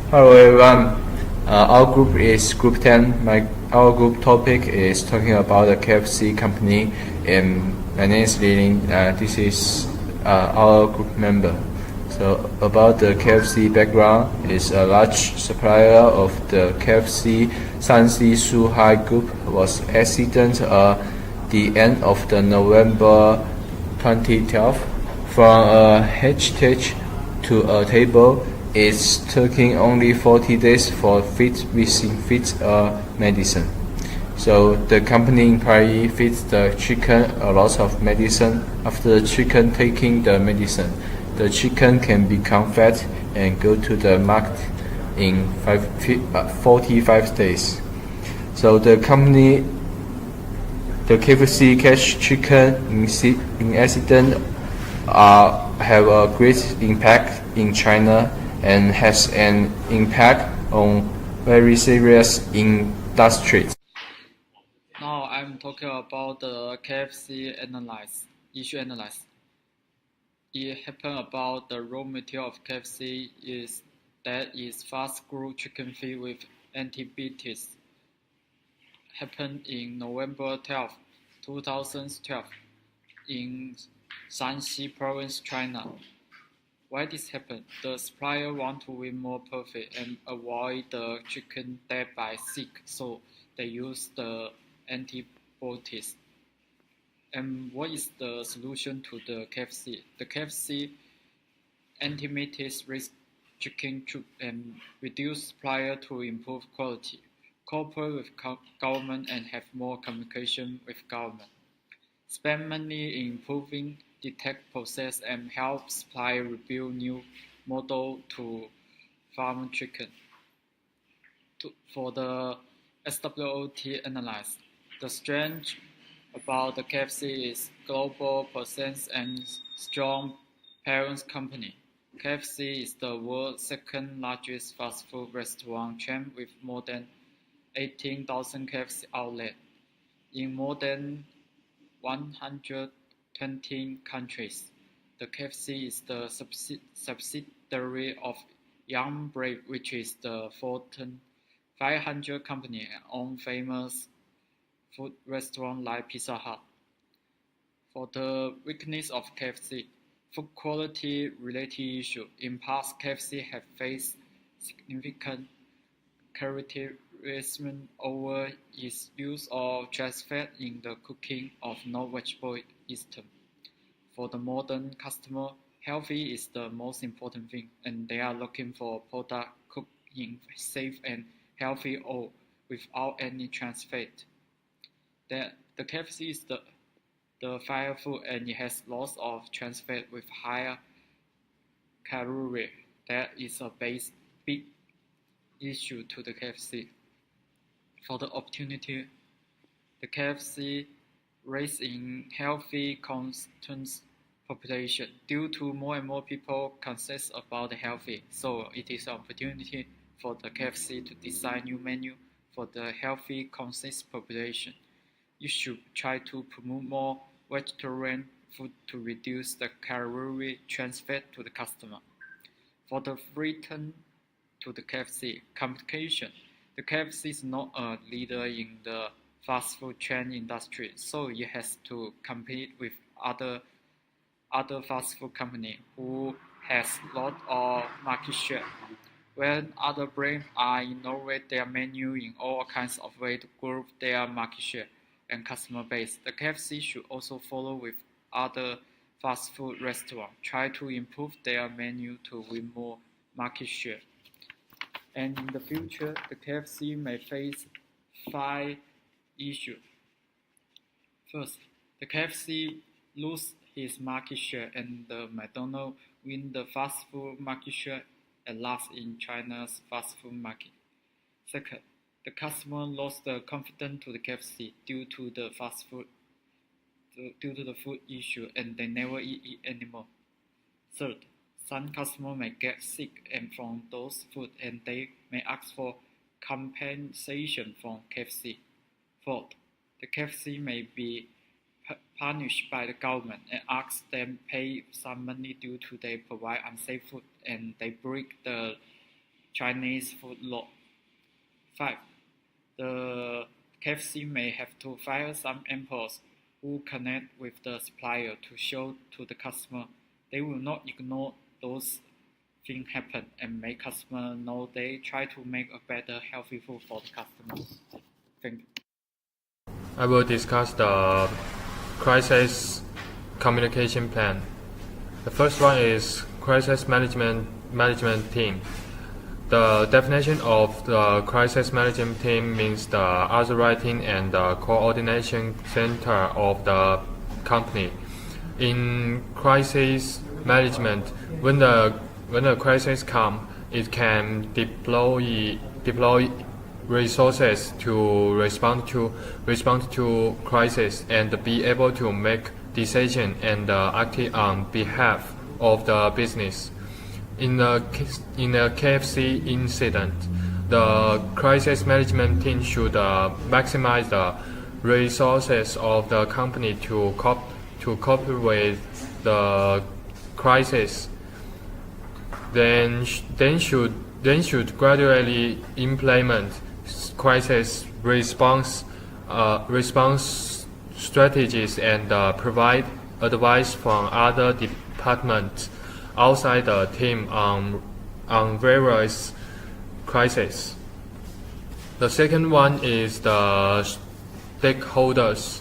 Hello everyone. Our group is Group 10. Our group topic is talking about the KFC company, and my name is Lilin. This is our group member. So about the KFC background, is a large supplier of the KFC Shanxi Shuhai Group was accident the end of the November 2012 from a heritage to a table. It's taking only 40 days for fit medicine. So the company employee feeds the chicken a lot of medicine. After the chicken taking the medicine, the chicken can become fat and go to the market in 45 days. So the KFC cash chicken in accident have a great impact in China and has an impact on very serious industries. Now I'm talking about the KFC issue analysis. It happened about the raw material of KFC is fast grow chicken feed with antibiotics. Happened in November 12, 2012 in Shanxi province, China. Why this happened? The supplier want to win more profit and avoid the chicken dead by sick, so they use the antibiotics. And what is the solution to the KFC? The KFC antibiotics risk chicken troop and reduce supplier to improve quality, cooperate with government and have more communication with government. Spend money in improving detect process and help supplier rebuild new model to farm chicken. For the SWOT analysis, the strength about the KFC is global presence and strong parent company. KFC is the world's second largest fast food restaurant chain with more than 18,000 KFC outlets in more than 120 countries. The KFC is the subsidiary of Yum Brave, which is the Fortune 500 company and owns famous food restaurants like Pizza Hut. For the weakness of KFC, food quality related issue. In past, KFC have faced significant criticism over its use of trans fat in the cooking of non-vegetable items. For the modern customer, healthy is the most important thing, and they are looking for product cooked in safe and healthy oil without any trans fat. The KFC is the fire food and it has lots of trans fat with higher calorie. That is a big issue to the KFC. For the opportunity, the KFC raise in healthy constant population due to more and more people conscious about the healthy. So it is an opportunity for the KFC to design new menu for the healthy conscious population. You should try to promote more vegetarian food to reduce the calorie trans fat to the customer. For the return to the KFC competition, the KFC is not a leader in the fast food chain industry, so it has to compete with other fast food company who has lot of market share. When other brands are innovate their menu in all kinds of ways to grow their market share and customer base, the KFC should also follow with other fast food restaurants, try to improve their menu to win more market share. And in the future, the KFC may face 5 issues. First, the KFC lose his market share and the McDonald's win the fast food market share at last in China's fast food market. Second, the customer lost the confidence to the KFC due to the food issue and they never eat it anymore. Third, some customers may get sick and from those food and they may ask for compensation from KFC. Fourth, the KFC may be punished by the government and ask them pay some money due to they provide unsafe food and they break the Chinese food law. 5. The KFC may have to fire some employees who connect with the supplier to show to the customer. They will not ignore those things happen and make customers know they try to make a better, healthy food for the customers. Thank you. I will discuss the crisis communication plan. The first one is crisis management team. The definition of the crisis management team means the underwriting and the coordination center of the company. In crisis management, when the crisis comes, it can deploy resources to respond to crisis and be able to make decisions and act on behalf of the business. In the KFC incident, the crisis management team should maximize the resources of the company to cope with the crisis. Then should gradually implement crisis response strategies and provide advice from other departments outside the team on various crises. The second one is the stakeholders.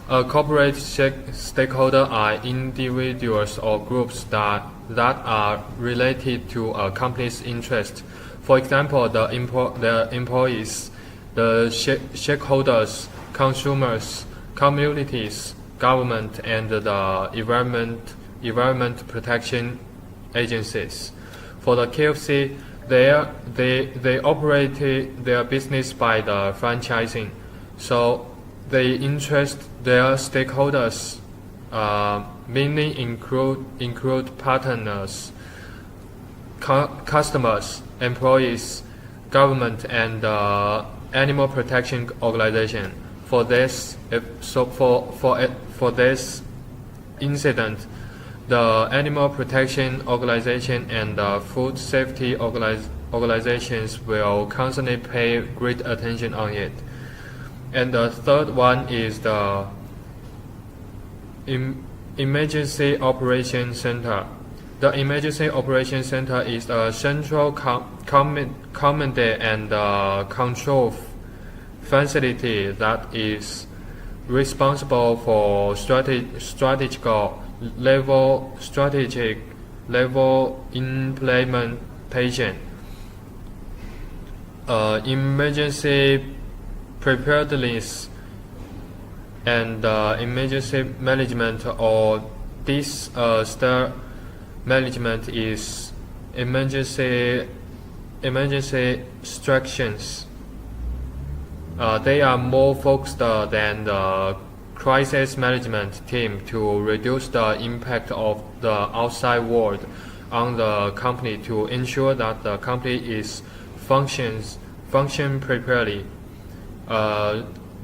A corporate stakeholder are individuals or groups that are related to a company's interest. For example, the employees, the shareholders, consumers, communities, government, and the environment protection agencies. For the KFC, they operate their business by the franchising, so they interest their stakeholders mainly include partners, customers, employees, government, and animal protection organization. For this incident, the animal protection organization and the food safety organizations will constantly pay great attention on it. And the third one is the Emergency Operations Center. The Emergency Operations Center is a central command and control facility that is responsible for strategic level implementation, emergency preparedness, and emergency management, or disaster management is emergency instructions. They are more focused than the crisis management team to reduce the impact of the outside world on the company to ensure that the company is function properly.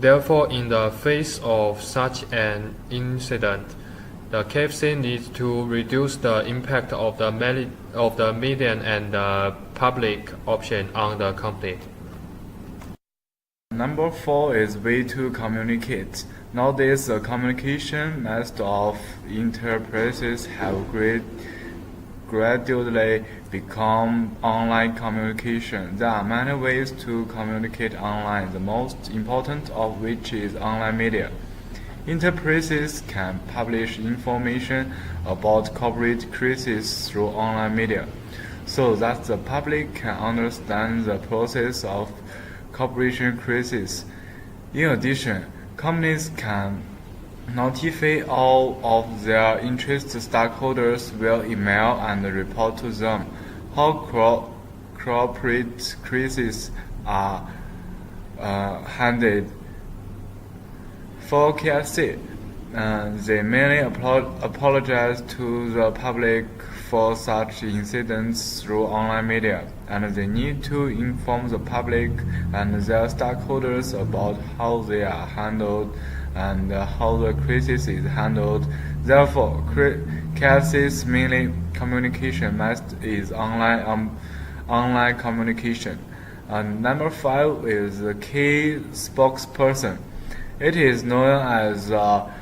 Therefore, in the face of such an incident, the KFC needs to reduce the impact of the media and the public option on the company. Number 4 is way to communicate. Nowadays, the communication method of enterprises have gradually become online communication. There are many ways to communicate online, the most important of which is online media. Enterprises can publish information about corporate crises through online media, so that the public can understand the process of corporation crisis. In addition, companies can notify all of their interested stakeholders via email and report to them how corporate crises are handled. For KFC, they mainly apologize to the public for such incidents through online media, and they need to inform the public and their stakeholders about how they are handled and how the crisis is handled. Therefore, KFC's mainly communication method is online online communication. And number 5 is the key spokesperson. It is known as a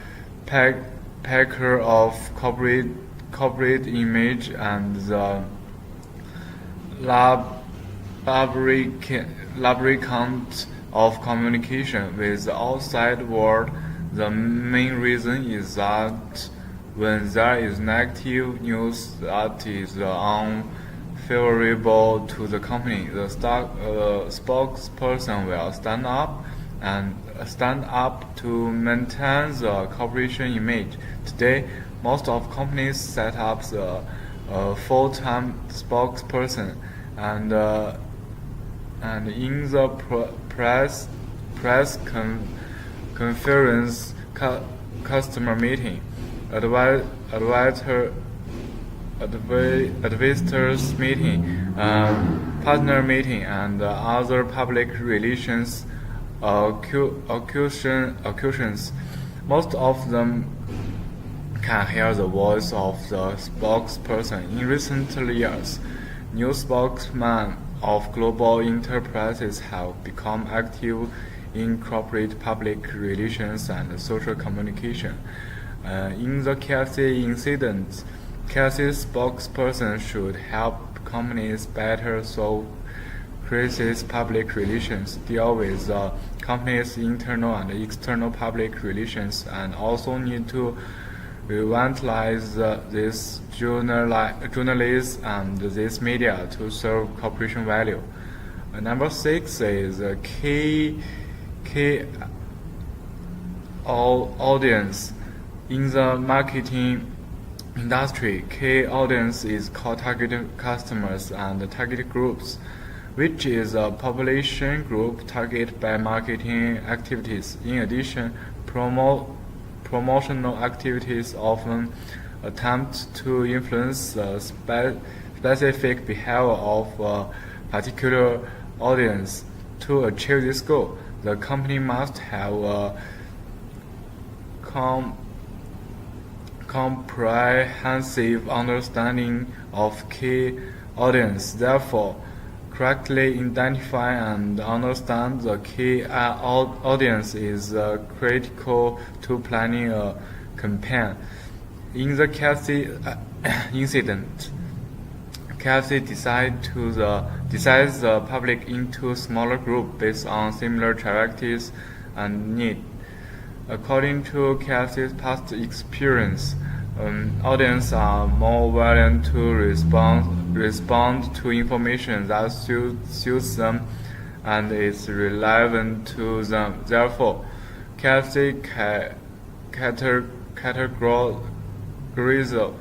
packer of corporate image and the lubricant of communication with the outside world. The main reason is that when there is negative news that is unfavorable to the company, the spokesperson will stand up to maintain the corporation image. Today, most of companies set up the full-time spokesperson, and in the press conference, customer meeting, advisors meeting, partner meeting, and other public relations occasions. Most of them can hear the voice of the spokesperson. In recent years, new spokesmen of global enterprises have become active in corporate public relations and social communication. In the KFC incident, KFC spokesperson should help companies better solve crisis public relations, deal with the company's internal and external public relations, and also need to revitalize this journalists and this media to serve corporation value. Number 6 is key audience. In the marketing industry, key audience is called target customers and target groups, which is a population group targeted by marketing activities. In addition, promotional activities often attempt to influence the specific behavior of a particular audience. To achieve this goal, the company must have a comprehensive understanding of key audience. Therefore, correctly identify and understand the key audience is critical to planning a campaign. In the KFC incident, KFC divides the public into smaller groups based on similar characteristics and needs. According to KFC's past experience, audiences are more willing to respond to information that suits them and is relevant to them. Therefore, KFC categorizes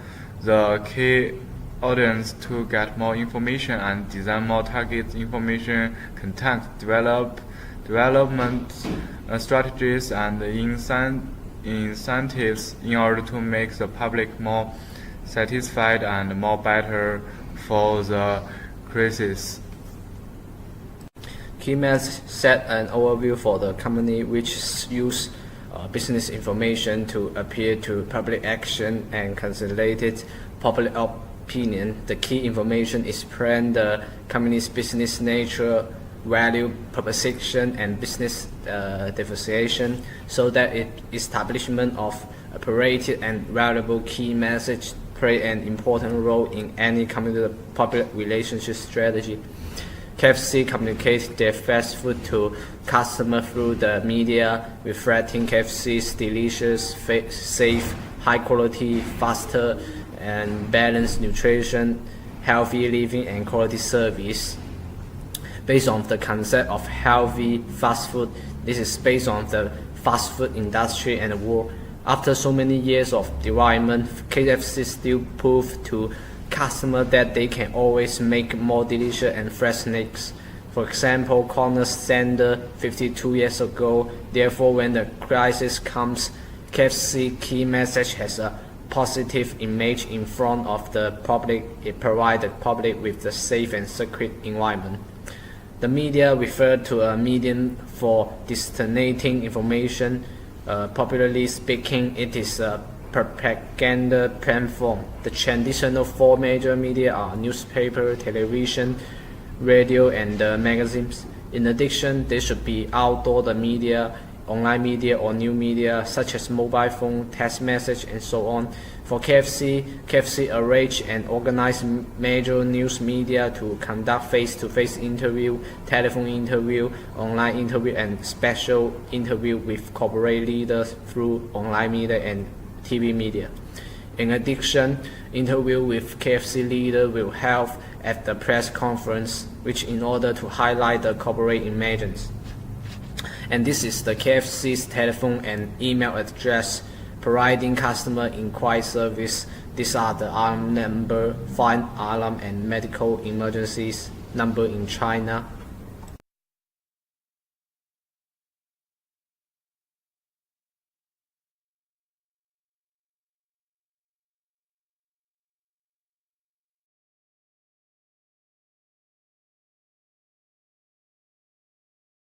the key audience to get more information and design more targeted information content, development strategies and incentives in order to make the public more satisfied and more better for the crisis. Key message set an overview for the company which use business information to appeal to public action and consolidated public opinion. The key information explain the company's business nature, value proposition, and business differentiation, so that establishment of appropriate and valuable key message play an important role in any company's public relationship strategy. KFC communicates their fast food to customers through the media, reflecting KFC's delicious, safe, high quality, faster, and balanced nutrition, healthy living, and quality service. Based on the concept of healthy fast food, this is based on the fast food industry and the world. After so many years of development, KFC still proved to customers that they can always make more delicious and fresh snacks. For example, Corner Sanders 52 years ago. Therefore, when the crisis comes, KFC key message has a positive image in front of the public. It provides the public with a safe and secure environment. The media refer to a medium for disseminating information. Popularly speaking, it is a propaganda platform. The traditional four major media are newspaper, television, radio, and magazines. In addition, there should be outdoor the media, online media or new media such as mobile phone, text message, and so on. For KFC arrange and organize major news media to conduct face-to-face interview, telephone interview, online interview, and special interview with corporate leaders through online media and TV media. In addition, interview with KFC leader will help at the press conference, which in order to highlight the corporate images. And this is the KFC's telephone and email address, providing customer inquiry service. These are the alarm number, fire alarm and medical emergencies number in China.